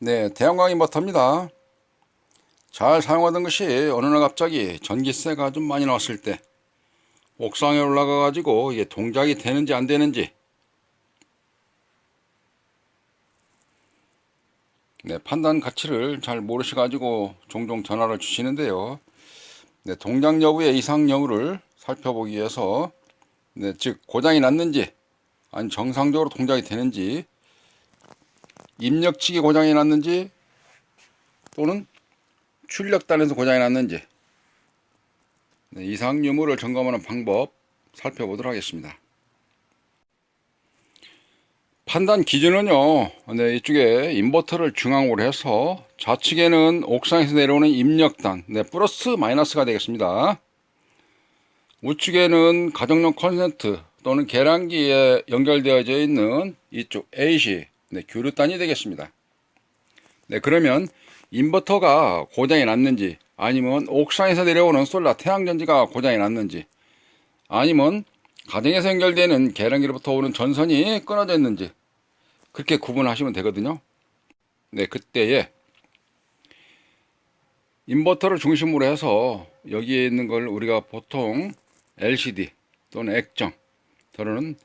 네, 태양광 인버터입니다. 잘 사용하던 것이 어느 날 갑자기 전기세가 좀 많이 나왔을 때 옥상에 올라가 가지고 이게 동작이 되는지 안 되는지, 네, 판단 가치를 잘 모르셔 가지고 종종 전화를 주시는데요. 네, 동작 여부의 이상 여부를 살펴보기 위해서, 네, 즉 고장이 났는지 아니 정상적으로 동작이 되는지, 입력치기 고장이 났는지 또는 출력단에서 고장이 났는지, 네, 이상 유무를 점검하는 방법 살펴보도록 하겠습니다. 판단 기준은요, 네, 이쪽에 인버터를 중앙으로 해서 좌측에는 옥상에서 내려오는 입력단, 네, 플러스 마이너스가 되겠습니다. 우측에는 가정용 콘센트 또는 계량기에 연결되어져 있는 이쪽 AC, 네, 교류단이 되겠습니다. 네, 그러면 인버터가 고장이 났는지, 아니면 옥상에서 내려오는 솔라 태양전지가 고장이 났는지, 아니면 가정에서 연결되는 계량기로부터 오는 전선이 끊어져 있는지, 그렇게 구분하시면 되거든요. 네, 그때에 인버터를 중심으로 해서 여기에 있는 걸 우리가 보통 LCD 또는 액정 또는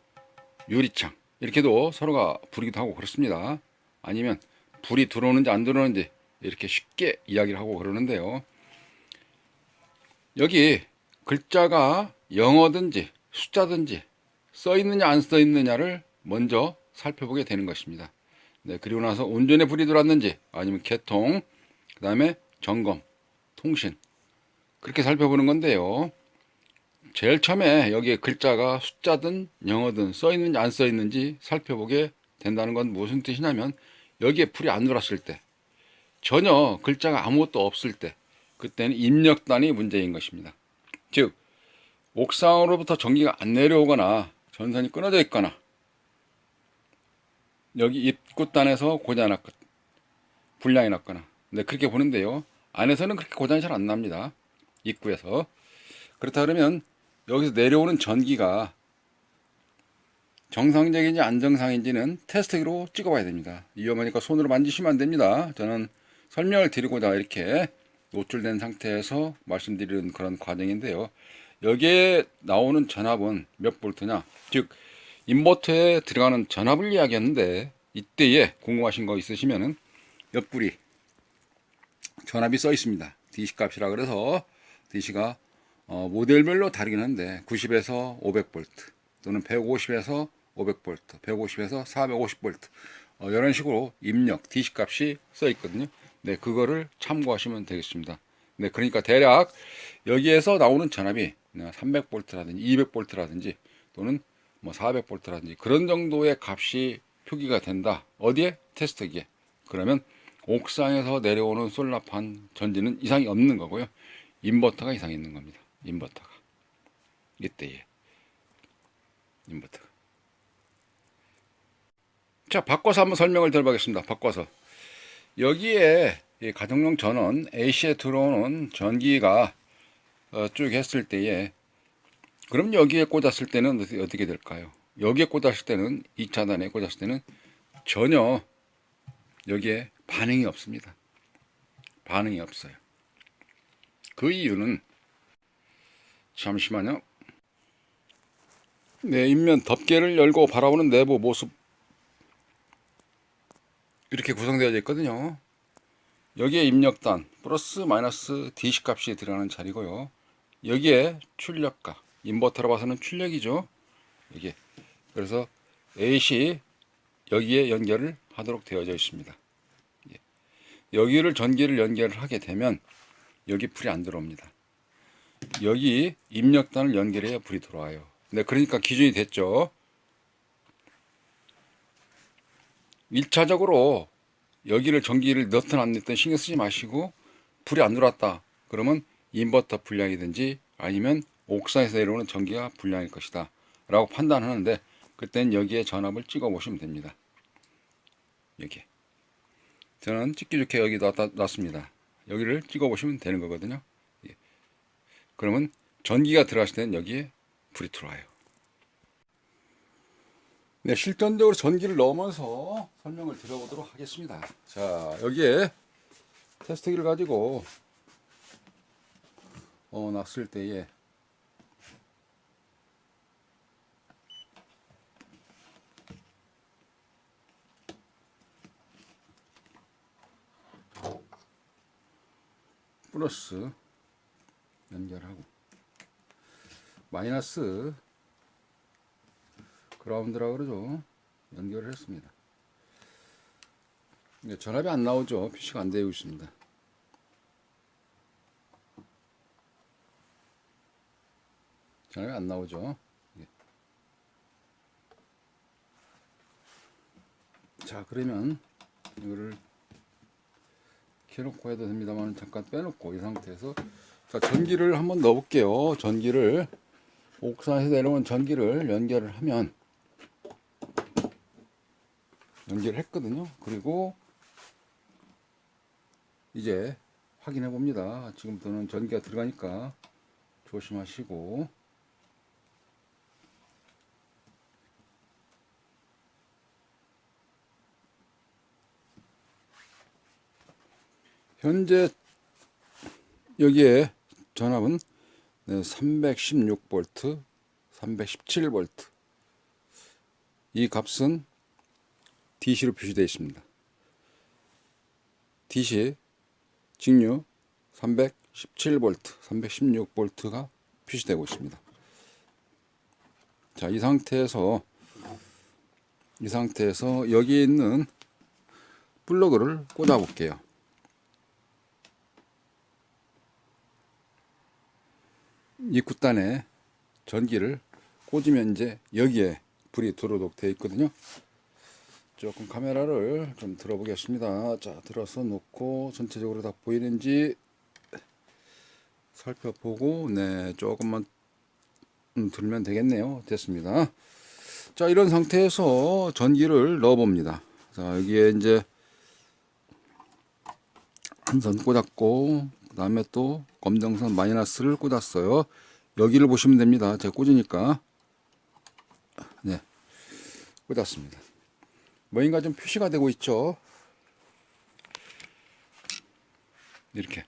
유리창 이렇게도 서로가 부르기도 하고 그렇습니다. 아니면 불이 들어오는지 안 들어오는지 이렇게 쉽게 이야기를 하고 그러는데요. 여기 글자가 영어든지 숫자든지 써 있느냐 안 써 있느냐를 먼저 살펴보게 되는 것입니다. 네, 그리고 나서 운전에 불이 들어왔는지 아니면 개통, 그 다음에 점검, 통신 그렇게 살펴보는 건데요. 제일 처음에 여기에 글자가 숫자든 영어든 써 있는지 안 써 있는지 살펴보게 된다는 건 무슨 뜻이냐면, 여기에 불이 안 들어왔을 때, 전혀 글자가 아무것도 없을 때, 그때는 입력단이 문제인 것입니다. 즉 옥상으로부터 전기가 안 내려오거나 전선이 끊어져 있거나 여기 입구단에서 고장이 났거나 불량이 났거나, 네, 그렇게 보는데요. 안에서는 그렇게 고장이 잘 안 납니다. 입구에서. 그렇다 그러면 여기서 내려오는 전기가 정상적인지 안정상인지는 테스트기로 찍어봐야 됩니다. 위험하니까 손으로 만지시면 안 됩니다. 저는 설명을 드리고자 이렇게 노출된 상태에서 말씀드리는 그런 과정인데요. 여기에 나오는 전압은 몇 볼트냐, 즉 인버터에 들어가는 전압을 이야기했는데, 이때에 궁금하신 거 있으시면은 옆불이 전압이 써 있습니다. DC 값이라 그래서 DC가 모델별로 다르긴 한데 90에서 500V 또는 150에서 500V, 150에서 450V 이런 식으로 입력 DC 값이 써 있거든요. 네, 그거를 참고하시면 되겠습니다. 네, 그러니까 대략 여기에서 나오는 전압이 300V라든지 200V라든지 또는 뭐 400V라든지 그런 정도의 값이 표기가 된다. 어디에? 테스트기에. 그러면 옥상에서 내려오는 솔라판 전지는 이상이 없는 거고요. 인버터가 이상이 있는 겁니다. 인버터가. 이때에. 인버터가. 자, 바꿔서 한번 설명을 드려보겠습니다. 바꿔서. 여기에 가정용 전원 AC에 들어오는 전기가 쭉 했을 때에, 그럼 여기에 꽂았을 때는 어떻게 될까요? 여기에 꽂았을 때는 2차단에 꽂았을 때는 전혀 여기에 반응이 없습니다. 반응이 없어요. 그 이유는, 잠시만요. 네, 인면 덮개를 열고 바라보는 내부 모습 이렇게 구성되어 있거든요. 여기에 입력단 플러스 마이너스 DC 값이 들어가는 자리고요. 여기에 출력가, 인버터로 봐서는 출력이죠. 여기. 그래서 AC 여기에 연결을 하도록 되어져 있습니다. 여기를 전기를 연결을 하게 되면 여기 불이 안 들어옵니다. 여기 입력단을 연결해야 불이 들어와요. 네, 그러니까 기준이 됐죠. 1차적으로 여기를 전기를 넣든 안 넣든 신경 쓰지 마시고, 불이 안 들어왔다 그러면 인버터 불량이든지 아니면 옥상에서 내려오는 전기가 불량일 것이다 라고 판단하는데, 그땐 여기에 전압을 찍어 보시면 됩니다. 여기 저는 찍기 좋게 여기 놨습니다. 여기를 찍어 보시면 되는 거거든요. 그러면 전기가 들어갔을 때는 여기에 불이 들어와요. 네, 실전적으로 전기를 넣으면서 설명을 드려보도록 하겠습니다. 자, 여기에 테스트기를 가지고 놨을 때에 플러스 연결하고 마이너스 그라운드라고 그러죠. 연결을 했습니다. 전압이 안 나오죠. 표시가 안 되고 있습니다. 전압이 안 나오죠. 자, 그러면 이거를 켜놓고 해도 됩니다만 잠깐 빼놓고 이 상태에서 자, 전기를 한번 넣어 볼게요. 전기를 옥상에서 내려온 전기를 연결을 하면 연결을 했거든요. 그리고 이제 확인해 봅니다. 지금부터는 전기가 들어가니까 조심하시고 현재 여기에 전압은 316V, 317V 이 값은 DC로 표시되어 있습니다. DC 직류 317V, 316V가 표시되고 있습니다. 자, 이 상태에서 여기 있는 플러그를 꽂아 볼게요. 입구단에 전기를 꽂으면 이제 여기에 불이 들어오도록 되어 있거든요. 조금 카메라를 좀 들어 보겠습니다. 자, 들어서 놓고 전체적으로 다 보이는지 살펴보고 네, 조금만 들면 되겠네요. 됐습니다. 자, 이런 상태에서 전기를 넣어 봅니다. 자, 여기에 이제 한 선 꽂았고 그 다음에 또 검정선 마이너스를 꽂았어요. 여기를 보시면 됩니다. 제가 꽂으니까 네, 꽂았습니다. 뭐인가 좀 표시가 되고 있죠. 이렇게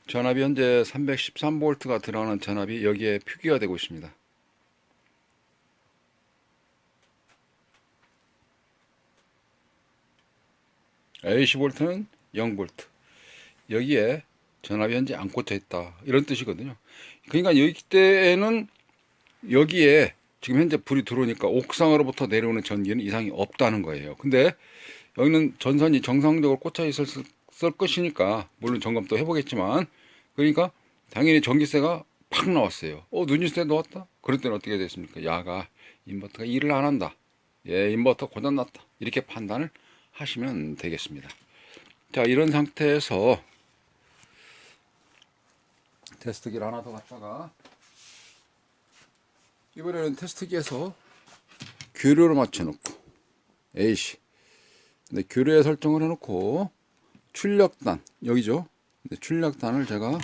전압이 현재 313V가 들어가는 전압이 여기에 표기가 되고 있습니다. AC-V는 0V. 여기에 전압이 현재 안 꽂혀 있다. 이런 뜻이거든요. 그러니까 여기 때에는 여기에 지금 현재 불이 들어오니까 옥상으로부터 내려오는 전기는 이상이 없다는 거예요. 근데 여기는 전선이 정상적으로 꽂혀 있을 것이니까 물론 점검도 해보겠지만 그러니까 당연히 전기세가 팍 나왔어요. 누진세 나왔다? 그럴 때는 어떻게 됐습니까? 야가 인버터가 일을 안 한다. 예, 인버터 고장났다. 이렇게 판단을 하시면 되겠습니다. 자, 이런 상태에서 테스트기를 하나 더 갖다가 이번에는 테스트기에서 교류를 맞춰놓고 AC 근데 교류에 설정을 해놓고 출력단 여기죠. 출력단을 제가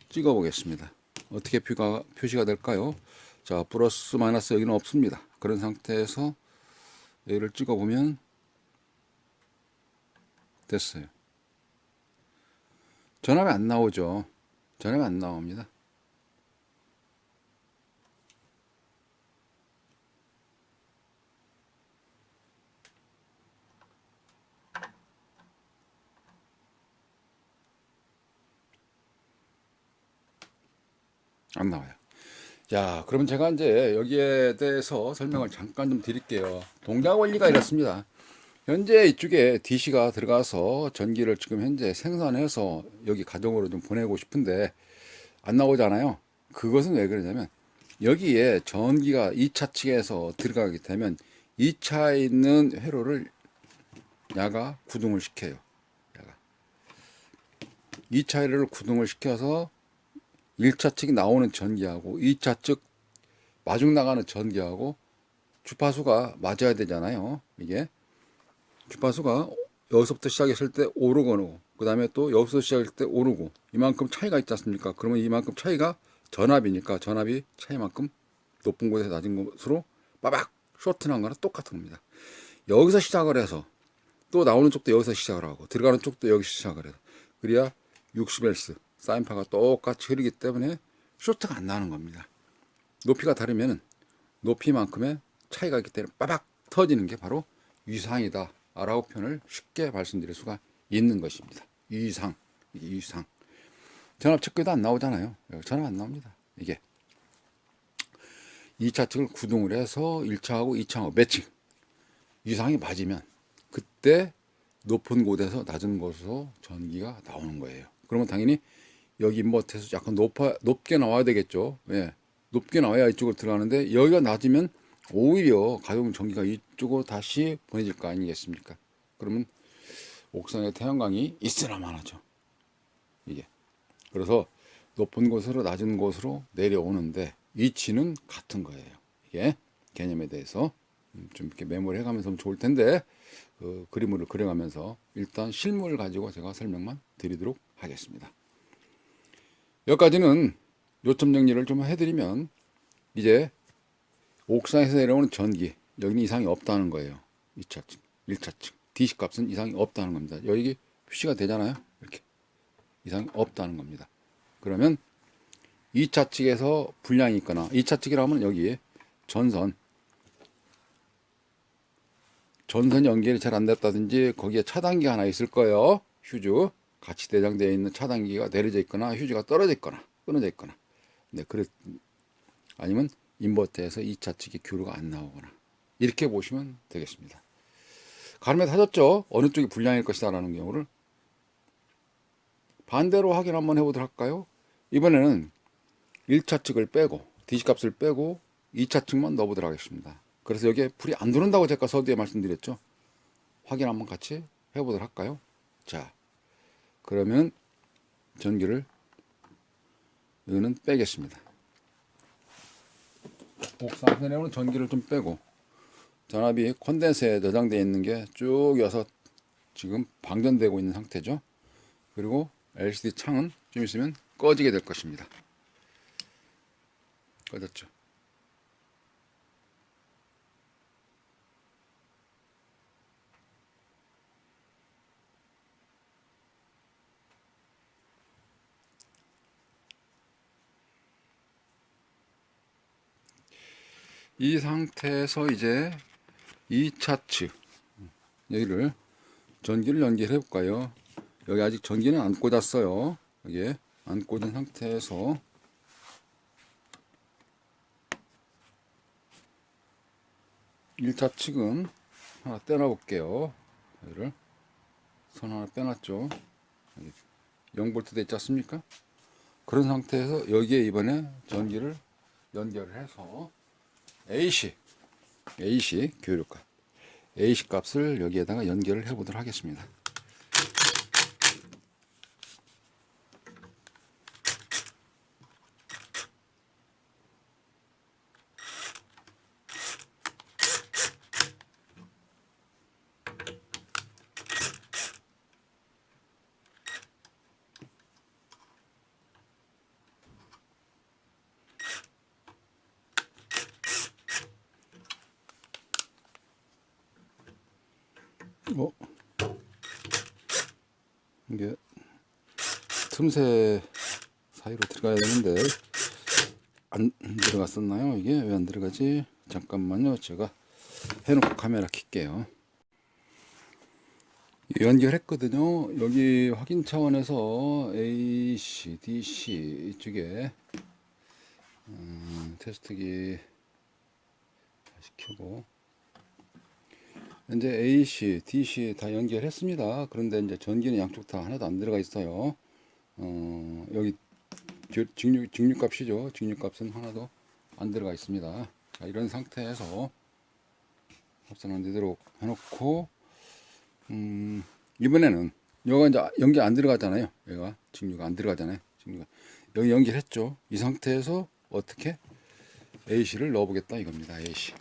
찍어 보겠습니다. 어떻게 표시가 될까요? 자, 플러스 마이너스 여기는 없습니다. 그런 상태에서 얘를 찍어 보면 됐어요. 전압이 안 나오죠. 전압이 안 나옵니다. 안 나와요. 자, 그러면 제가 이제 여기에 대해서 설명을 잠깐 좀 드릴게요. 동작 원리가 이렇습니다. 현재 이쪽에 DC가 들어가서 전기를 지금 현재 생산해서 여기 가정으로 좀 보내고 싶은데 안 나오잖아요. 그것은 왜 그러냐면 여기에 전기가 2차 측에서 들어가게 되면 2차에 있는 회로를 야가 구동을 시켜요. 야가 2차 회로를 구동을 시켜서 1차 측이 나오는 전기하고 2차 측 마중 나가는 전기하고 주파수가 맞아야 되잖아요. 이게 주파수가 여기서부터 시작했을 때 오르고 그 다음에 또 여기서 시작할 때 오르고 이만큼 차이가 있지 않습니까? 그러면 이만큼 차이가 전압이니까 전압이 차이만큼 높은 곳에서 낮은 곳으로 빠박 쇼트난 거랑 똑같은 겁니다. 여기서 시작을 해서 또 나오는 쪽도 여기서 시작을 하고 들어가는 쪽도 여기서 시작을 해서 그래야 60Hz 사인파가 똑같이 흐르기 때문에 쇼트가 안 나는 겁니다. 높이가 다르면 높이만큼의 차이가 있기 때문에 빠박 터지는 게 바로 위상이다 라고 표현을 쉽게 말씀드릴 수가 있는 것입니다. 위상, 이게 위상. 전압 측에도 안 나오잖아요. 전압 안 나옵니다. 이게 2차 측을 구동을 해서 1차하고 2차하고 매칭 위상이 맞으면 그때 높은 곳에서 낮은 곳으로 전기가 나오는 거예요. 그러면 당연히 여기 인버터에서 약간 높게 나와야 되겠죠. 예. 높게 나와야 이쪽으로 들어가는데 여기가 낮으면 오히려 가용 전기가 이쪽으로 다시 보내질 거 아니겠습니까? 그러면 옥상에 태양광이 있으라만 하죠. 이게. 그래서 높은 곳으로 낮은 곳으로 내려오는데 위치는 같은 거예요. 이게 개념에 대해서 좀 이렇게 메모를 해가면서 하면 좋을 텐데 그 그림을 그려가면서 일단 실물을 가지고 제가 설명만 드리도록 하겠습니다. 여기까지는 요점 정리를 좀 해드리면 이제 옥상에서 내려오는 전기 여기는 이상이 없다는 거예요. 2차 층, 1차 층 DC 값은 이상이 없다는 겁니다. 여기 표시가 되잖아요. 이렇게 이상이 없다는 겁니다. 그러면 2차 측에서 불량이 있거나 2차 측이라면 여기 전선 연결이 잘 안 됐다든지 거기에 차단기가 하나 있을 거예요. 휴즈 같이 내장되어 있는 차단기가 내려져 있거나 휴즈가 떨어져 있거나 끊어져 있거나 네, 아니면 인버터에서 2차 측의 교류가 안 나오거나 이렇게 보시면 되겠습니다. 가늠에 타졌죠? 어느 쪽이 불량일 것이다 라는 경우를 반대로 확인 한번 해보도록 할까요? 이번에는 1차 측을 빼고 DC값을 빼고 2차 측만 넣어보도록 하겠습니다. 그래서 여기에 불이 안 들어온다고 제가 서두에 말씀드렸죠. 확인 한번 같이 해보도록 할까요? 자, 그러면 전기를 이거는 빼겠습니다. 옥상에 내오는 전기를 좀 빼고 전압이 콘덴서에 저장되어 있는 게 쭉 여서 지금 방전되고 있는 상태죠. 그리고 LCD 창은 좀 있으면 꺼지게 될 것입니다. 꺼졌죠. 이 상태에서 이제 2차 측 여기를 전기를 연결해 볼까요? 여기 아직 전기는 안 꽂았어요. 여기에 안 꽂은 상태에서 1차 측은 하나 떼놔 볼게요. 여기를 선 하나 빼놨죠. 0V 돼 있지 않습니까? 그런 상태에서 여기에 이번에 전기를 연결을 해서 AC 교류값 AC 값을 여기에다가 연결을 해 보도록 하겠습니다. 이게 틈새 사이로 들어가야 되는데 안 들어갔었나요? 이게 왜 안 들어가지? 잠깐만요. 제가 해놓고 카메라 켤게요. 연결했거든요. 여기 확인 차원에서 AC, DC 이쪽에 테스트기 다시 켜고 이제 AC, DC 다 연결했습니다. 그런데 이제 전기는 양쪽 다 하나도 안 들어가 있어요. 여기 직류값이죠. 직류값은 하나도 안 들어가 있습니다. 자, 이런 상태에서 합선 안 되도록 해놓고 이번에는 여기가 이제 연결 안 들어가잖아요. 얘가 직류가 안 들어가잖아요. 직류가 여기 연결했죠. 이 상태에서 어떻게 AC를 넣어보겠다 이겁니다. AC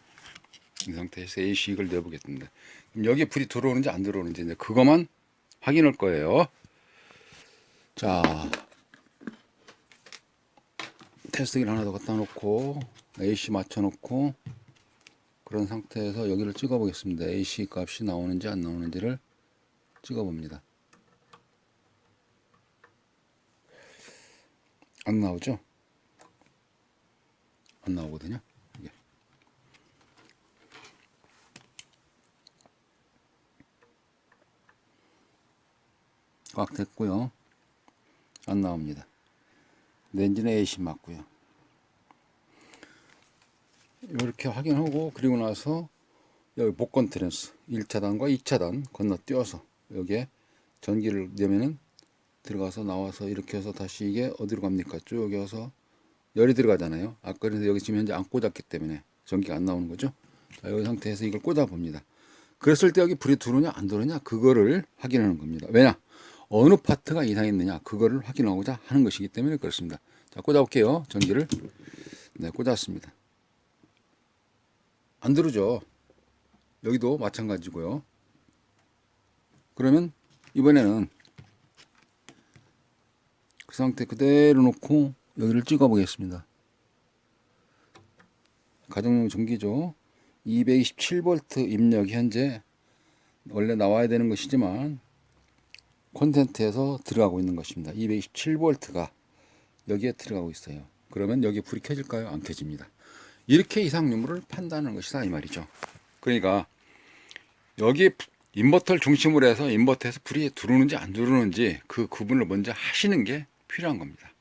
이 상태에서 AC 이걸 넣어보겠습니다. 그럼 여기에 불이 들어오는지 안 들어오는지 이제 그것만 확인할 거예요. 자, 테스트기를 하나 더 갖다 놓고 AC 맞춰 놓고 그런 상태에서 여기를 찍어 보겠습니다. AC 값이 나오는지 안 나오는지를 찍어 봅니다. 안 나오죠? 안 나오거든요. 이게. 꽉 됐고요. 안 나옵니다. 렌즈는 AC 맞고요. 이렇게 확인하고, 그리고 나서 여기 복권 트랜스 1차단과 2차단 건너뛰어서 여기에 전기를 내면은 들어가서 나와서 이렇게 해서 다시 이게 어디로 갑니까? 쭉 여기서 열이 들어가잖아요. 아까 그래서 여기 지금 현재 안 꽂았기 때문에 전기가 안 나오는 거죠. 자, 이 상태에서 이걸 꽂아 봅니다. 그랬을 때 여기 불이 들어오냐 안 들어오냐 그거를 확인하는 겁니다. 왜냐? 어느 파트가 이상했느냐 그거를 확인하고자 하는 것이기 때문에 그렇습니다. 자, 꽂아 볼게요. 전기를. 네, 꽂았습니다. 안 들어오죠. 여기도 마찬가지고요. 그러면 이번에는 그 상태 그대로 놓고 여기를 찍어 보겠습니다. 가정용 전기죠. 227V 입력 현재 원래 나와야 되는 것이지만 콘센트에서 들어가고 있는 것입니다. 227V가 여기에 들어가고 있어요. 그러면 여기 불이 켜질까요? 안 켜집니다. 이렇게 이상 유무를 판단하는 것이다 이 말이죠. 그러니까 여기 인버터를 중심으로 해서 인버터에서 불이 들어오는지 안 들어오는지 그 구분을 먼저 하시는 게 필요한 겁니다.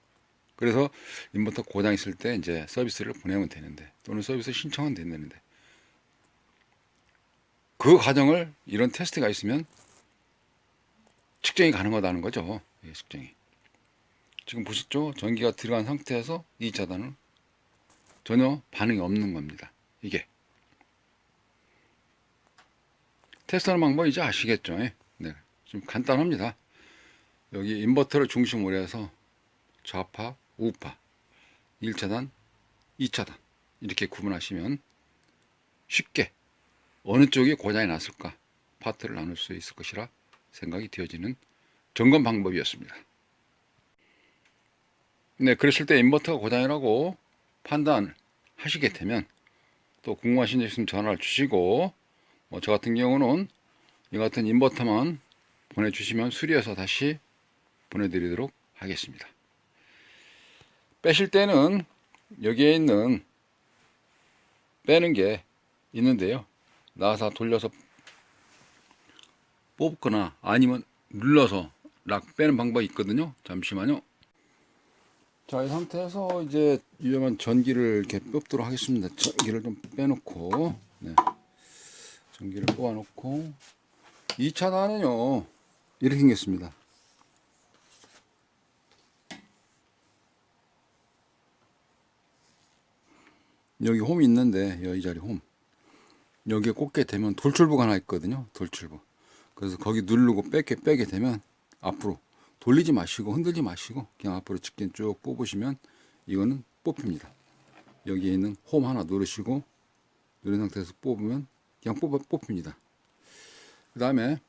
그래서 인버터 고장 있을 때 이제 서비스를 보내면 되는데, 또는 서비스 신청은 되는데, 그 과정을 이런 테스트가 있으면 측정이 가능하다는 거죠. 예, 측정이. 지금 보셨죠? 전기가 들어간 상태에서 2차단은 전혀 반응이 없는 겁니다. 이게 테스트하는 방법 이제 아시겠죠? 네, 좀 간단합니다. 여기 인버터를 중심으로 해서 좌파, 우파, 1차단, 2차단 이렇게 구분하시면 쉽게 어느 쪽이 고장이 났을까 파트를 나눌 수 있을 것이라 생각이 되어지는 점검 방법이었습니다. 네, 그랬을 때 인버터가 고장이라고 판단하시게 되면 또 궁금하신 점 있으면 전화를 주시고, 저 같은 경우는 이 같은 인버터만 보내주시면 수리해서 다시 보내드리도록 하겠습니다. 빼실 때는 여기에 있는 빼는 게 있는데요. 나사 돌려서 뽑거나 아니면 눌러서 락 빼는 방법이 있거든요. 잠시만요. 자, 이 상태에서 이제 유용한 전기를 이렇게 뽑도록 하겠습니다. 전기를 좀 빼놓고, 네. 전기를 뽑아놓고, 2차단은요, 이렇게 생겼습니다. 여기 홈이 있는데, 이 자리 홈. 여기에 꽂게 되면 돌출부가 하나 있거든요. 돌출부. 그래서 거기 누르고 빼게 되면 앞으로 돌리지 마시고 흔들지 마시고 그냥 앞으로 직진 쭉 뽑으시면 이거는 뽑힙니다. 여기에 있는 홈 하나 누르시고 누른 상태에서 뽑으면 그냥 뽑힙니다. 그 다음에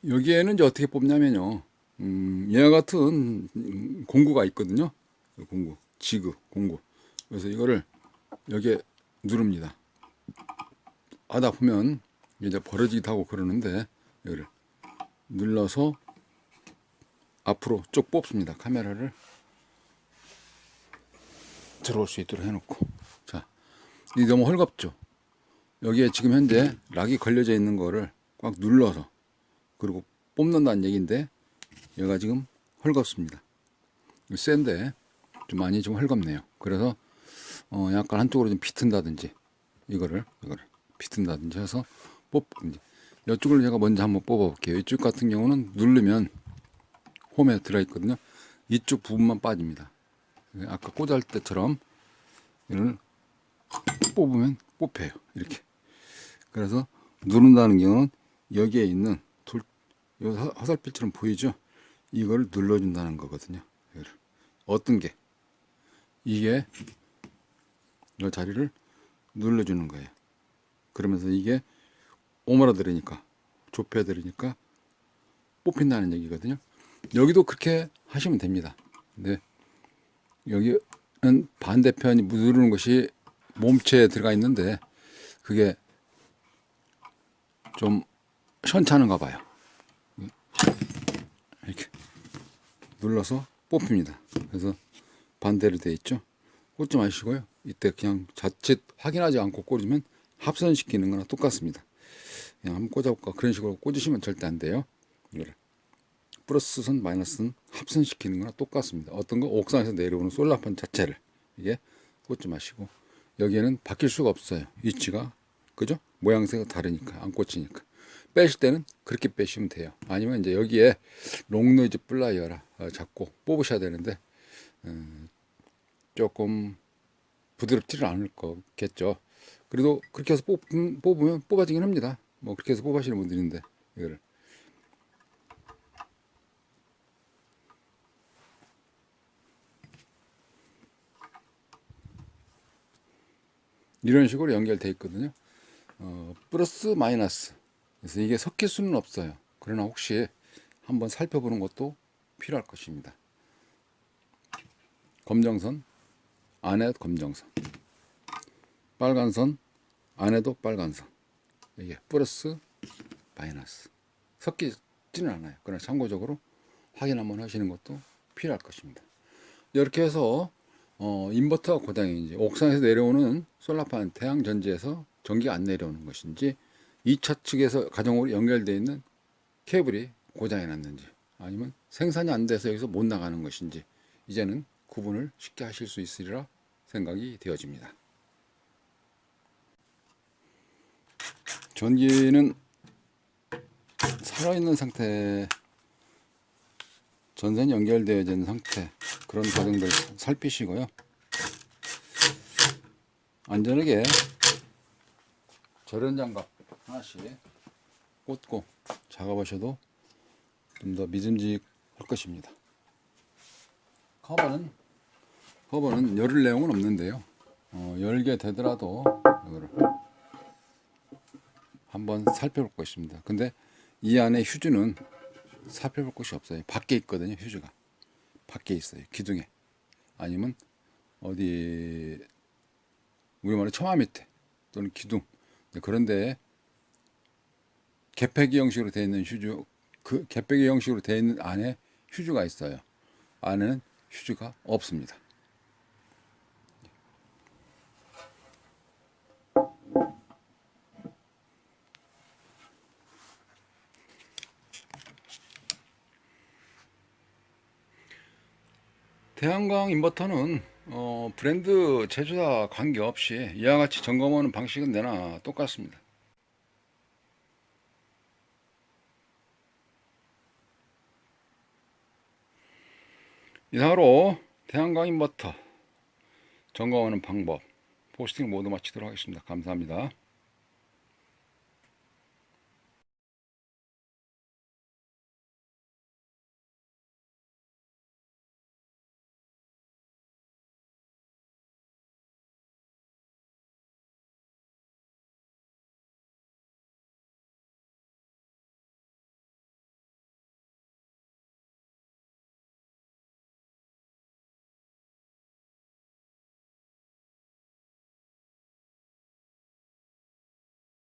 여기에는 이제 어떻게 뽑냐면요. 얘와 같은 공구가 있거든요. 공구, 지그, 공구. 그래서 이거를 여기에 누릅니다. 하다 보면 이제 벌어지기도 하고 그러는데 이거를 눌러서 앞으로 쭉 뽑습니다. 카메라를 들어올 수 있도록 해놓고. 자, 이 너무 헐겁죠? 여기에 지금 현재 락이 걸려져 있는 거를 꽉 눌러서 그리고 뽑는다는 얘기인데 얘가 지금 헐겁습니다. 센데 좀 많이 좀 헐겁네요. 그래서 약간 한쪽으로 좀 비튼다든지 이거를 비튼다든지 해서 뽑든지. 이쪽을 제가 먼저 한번 뽑아 볼게요. 이쪽 같은 경우는 누르면 홈에 들어 있거든요. 이쪽 부분만 빠집니다. 아까 꽂을 때처럼 이걸 뽑으면 뽑혀요. 이렇게. 그래서 누른다는 경우는 여기에 있는 화살표처럼 보이죠? 이걸 눌러준다는 거거든요. 이거를. 어떤 게 이게 이 자리를 눌러주는 거예요. 그러면서 이게 오므라들으니까 좁혀들으니까 뽑힌다는 얘기거든요. 여기도 그렇게 하시면 됩니다. 근데 여기는 반대편이 누르는 것이 몸체에 들어가 있는데 그게 좀 시원찮은가 봐요. 이렇게 눌러서 뽑힙니다. 그래서 반대로 돼 있죠. 꽂지 마시고요. 이때 그냥 자칫 확인하지 않고 꽂으면 합선시키는 거나 똑같습니다. 그냥 한번 꽂아볼까. 그런 식으로 꽂으시면 절대 안 돼요. 이거를. 플러스선 마이너스선 합선시키는 거나 똑같습니다. 어떤 거 옥상에서 내려오는 솔라판 자체를 이게 꽂지 마시고 여기에는 바뀔 수가 없어요. 위치가 그죠? 모양새가 다르니까 안 꽂히니까 빼실 때는 그렇게 빼시면 돼요. 아니면 이제 여기에 롱노이즈 플라이어라 잡고 뽑으셔야 되는데 조금 부드럽지는 않을 거겠죠. 그래도 그렇게 해서 뽑으면 뽑아지긴 합니다. 뭐 그렇게 해서 뽑으시는 분들인데 이거를 이런 식으로 연결되어 있거든요. 플러스 마이너스. 그래서 이게 섞일 수는 없어요. 그러나 혹시 한번 살펴보는 것도 필요할 것입니다. 검정선 안에 검정선, 빨간 선 안에도 빨간 선. 이게 플러스 마이너스 섞이지는 않아요. 그러나 참고적으로 확인 한번 하시는 것도 필요할 것입니다. 이렇게 해서 인버터가 고장인지 옥상에서 내려오는 솔라판 태양 전지에서 전기가 안 내려오는 것인지 2차 측에서 가정으로 연결되어 있는 케이블이 고장이 났는지 아니면 생산이 안 돼서 여기서 못 나가는 것인지 이제는 구분을 쉽게 하실 수 있으리라 생각이 되어집니다. 전기는 살아있는 상태, 전선이 연결되어 있는 상태 그런 과정들 살피시고요. 안전하게 절연장갑 하나씩 꽂고 작업하셔도 좀 더 믿음직할 것입니다. 커버는 열을 내용은 없는데요. 열게 되더라도 이거를 한번 살펴볼 것입니다. 근데 이 안에 휴즈는 살펴볼 곳이 없어요. 밖에 있거든요. 휴즈가 밖에 있어요. 기둥에 아니면 어디 우리말로 처마 밑에 또는 기둥 그런데 개폐기 형식으로 되어 있는 휴즈 그 개폐기 형식으로 되어 있는 안에 휴즈가 있어요. 안에는 휴즈가 없습니다. 태양광 인버터는 브랜드 제조사 관계없이 이와 같이 점검하는 방식은 내나 똑같습니다. 이상으로 태양광 인버터 점검하는 방법 포스팅 모두 마치도록 하겠습니다. 감사합니다.